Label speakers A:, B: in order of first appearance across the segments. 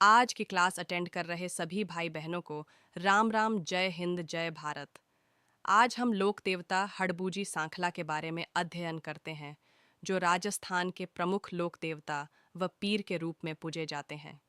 A: आज की class attend कर रहे सभी भाई बहनों को राम राम, जय हिंद, जय भारत। आज हम लोक देवता हड़बूजी सांखला के बारे में अध्ययन करते हैं, जो राजस्थान के प्रमुख लोक देवता व पीर के रूप में पूजे जाते हैं।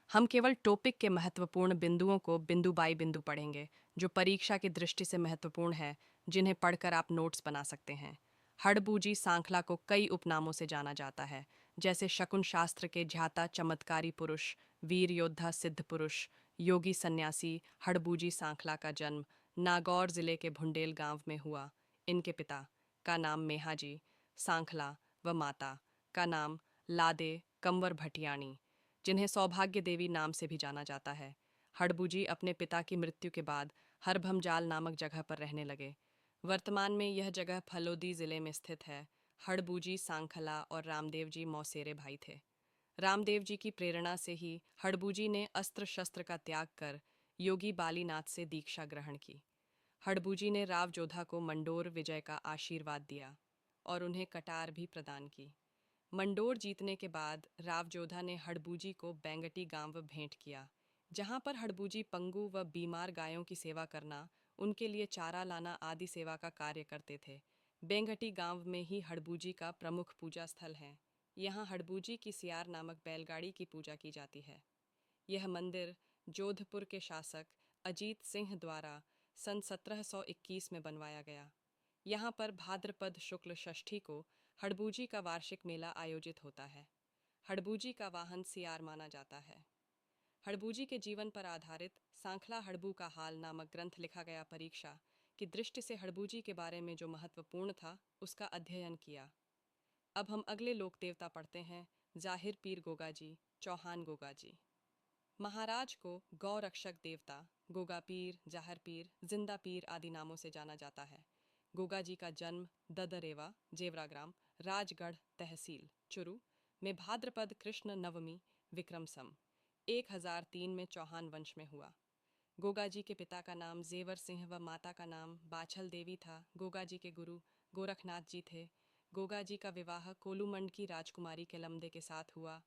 A: हम केवल टॉपिक के महत्वपूर्ण बिंदुओं को बिंदु बाई बिंदु पढ़ेंगे, जो परीक्षा की दृष्टि से महत्वपूर्ण है, जिन्हें पढ़कर आप नोट्स बना सकते हैं। हड़बूजी सांखला को कई उपनामों से जाना जाता है, जैसे शकुन शास्त्र के ध्याता चमत्कारी पुरुष, वीर योद्धा सिद्ध पुरुष, योगी सन्यासी। हड़बूजी सांखला का जन्म नागौर जिले के भुंडेल गांव में हुआ। इनके पिता का नाम मेहाजी सांखला व माता का नाम लादे कंवर भटियाणी, जिन्हें सौभाग्य देवी नाम से भी जाना जाता है। हड़बूजी अपने पिता की मृत्यु के बाद हरभमजाल नामक जगह पर रहने लगे। वर्तमान में यह जगह फलोदी जिले में स्थित है। हड़बूजी सांखला और रामदेव जी मौसेरे भाई थे। रामदेव जी की प्रेरणा से ही हड़बूजी ने अस्त्र शस्त्र का त्याग कर योगी बालीनाथ से दीक्षा ग्रहण की। हड़बूजी ने राव जोधा को मंडोर विजय का आशीर्वाद दिया और उन्हें कटार भी प्रदान की। मंडोर जीतने के बाद राव जोधा ने हड़बूजी को बेंगटी गांव भेंट किया, जहां पर हड़बूजी पंगु व बीमार गायों की सेवा करना, उनके लिए चारा लाना आदि सेवा का कार्य करते थे। बेंगटी गांव में ही हड़बूजी का प्रमुख पूजा स्थल है। यहाँ हड़बूजी की सियार नामक बैलगाड़ी की पूजा की जाती है। यह मंदिर जोधपुर के शासक अजीत सिंह द्वारा सन 1721 में बनवाया गया। यहाँ पर भाद्रपद शुक्ल षष्ठी को हड़बूजी का वार्षिक मेला आयोजित होता है। हड़बूजी का वाहन सियार माना जाता है। हड़बूजी के जीवन पर आधारित सांखला हड़बू का हाल नामक ग्रंथ लिखा गया। परीक्षा की दृष्टि से हड़बूजी के बारे में जो महत्वपूर्ण था, उसका अध्ययन किया। अब हम अगले लोक देवता पढ़ते हैं। जाहिर पीर गोगाजी, चौहान गोगाजी। महाराज को गौ रक्षक देवता, गोगा पीर, जाहिर पीर, जिंदा पीर आदि नामों से जाना जाता है। गोगा जी का जन्म ददरेवा, जेवरा ग्राम, राजगढ़ तहसील चुरू में भाद्रपद कृष्ण नवमी विक्रम सम 1003 में चौहान वंश में हुआ। गोगा जी के पिता का नाम जेवर सिंह व माता का नाम बाछल देवी था। गोगा जी के गुरु गोरखनाथ जी थे। गोगा जी का विवाह कोलूमंड की राजकुमारी केलमदे के साथ हुआ।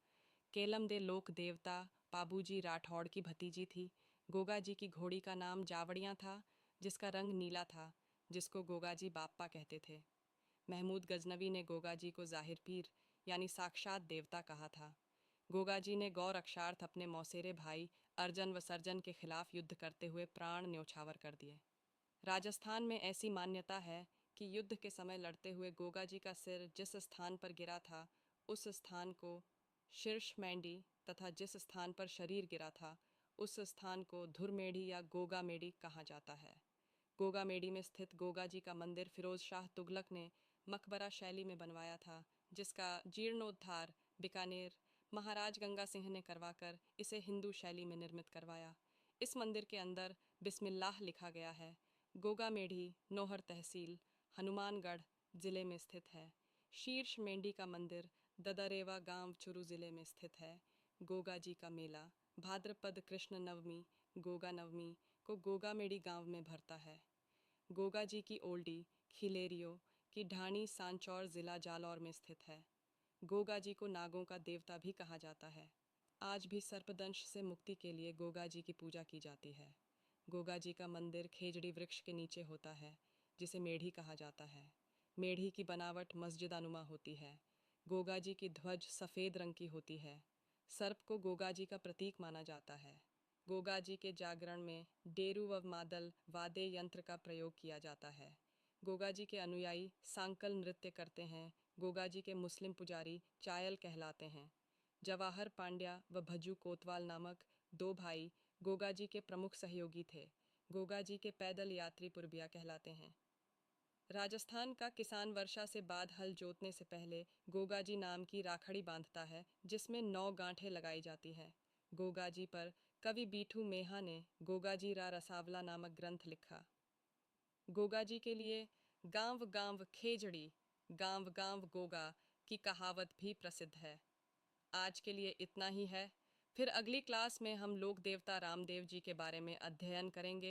A: केलमदे लोक देवता पाबूजी राठौड़ की भतीजी थी। गोगा जी की घोड़ी का नाम जावड़ियाँ था, जिसका रंग नीला था, जिसको गोगा जी बाप्पा कहते थे। महमूद गजनवी ने गोगा जी को जाहिर पीर यानी साक्षात देवता कहा था। गोगा जी ने गौ रक्षार्थ अपने मौसेरे भाई अर्जन व सर्जन के खिलाफ युद्ध करते हुए प्राण न्योछावर कर दिए। राजस्थान में ऐसी मान्यता है कि युद्ध के समय लड़ते हुए गोगा जी का सिर जिस स्थान पर गिरा था, उस स्थान को शीर्ष मैंडी तथा जिस स्थान पर शरीर गिरा था, उस स्थान को धुरमेढ़ी या गोगा मेढ़ी कहा जाता है। गोगा मेढ़ी में स्थित गोगा जी का मंदिर फिरोज शाह तुगलक ने मकबरा शैली में बनवाया था, जिसका जीर्णोद्धार बीकानेर महाराज गंगा सिंह ने करवाकर इसे हिंदू शैली में निर्मित करवाया। इस मंदिर के अंदर बिस्मिल्लाह लिखा गया है। गोगा मेढ़ी नौहर तहसील हनुमानगढ़ जिले में स्थित है। शीर्ष मेंढी का मंदिर ददरेवा गांव चुरू जिले में स्थित है। गोगा जी का मेला भाद्रपद कृष्ण नवमी गोगा नवमी को गोगा मेढ़ी गांव में भरता है। गोगा जी की ओल्डी खिलेरियो की ढाणी सांचौर जिला जालौर में स्थित है। गोगा जी को नागों का देवता भी कहा जाता है। आज भी सर्पदंश से मुक्ति के लिए गोगा जी की पूजा की जाती है। गोगा जी का मंदिर खेजड़ी वृक्ष के नीचे होता है, जिसे मेढ़ी कहा जाता है। मेढ़ी की बनावट मस्जिदानुमा होती है। गोगा जी की ध्वज सफ़ेद रंग की होती है। सर्प को गोगा जी का प्रतीक माना जाता है। गोगा जी के जागरण में डेरू व मादल वाद्य यंत्र का प्रयोग किया जाता है। गोगा जी के अनुयायी सांकल नृत्य करते हैं। गोगा जी के मुस्लिम पुजारी चायल कहलाते हैं। जवाहर पांड्या व भज्जू कोतवाल नामक दो भाई गोगा जी के प्रमुख सहयोगी थे। गोगा जी के पैदल यात्री पुरबिया कहलाते हैं। राजस्थान का किसान वर्षा से बाद हल जोतने से पहले गोगा जी नाम की राखड़ी बांधता है, जिसमें 9 गांठें लगाई जाती हैं। गोगा जी पर कवि बीठू मेहा ने गोगा जी रा रसावला नामक ग्रंथ लिखा। गोगा जी के लिए गांव गांव खेजड़ी गांव गांव गोगा की कहावत भी प्रसिद्ध है। आज के लिए इतना ही है। फिर अगली क्लास में हम लोक देवता रामदेव जी के बारे में अध्ययन करेंगे।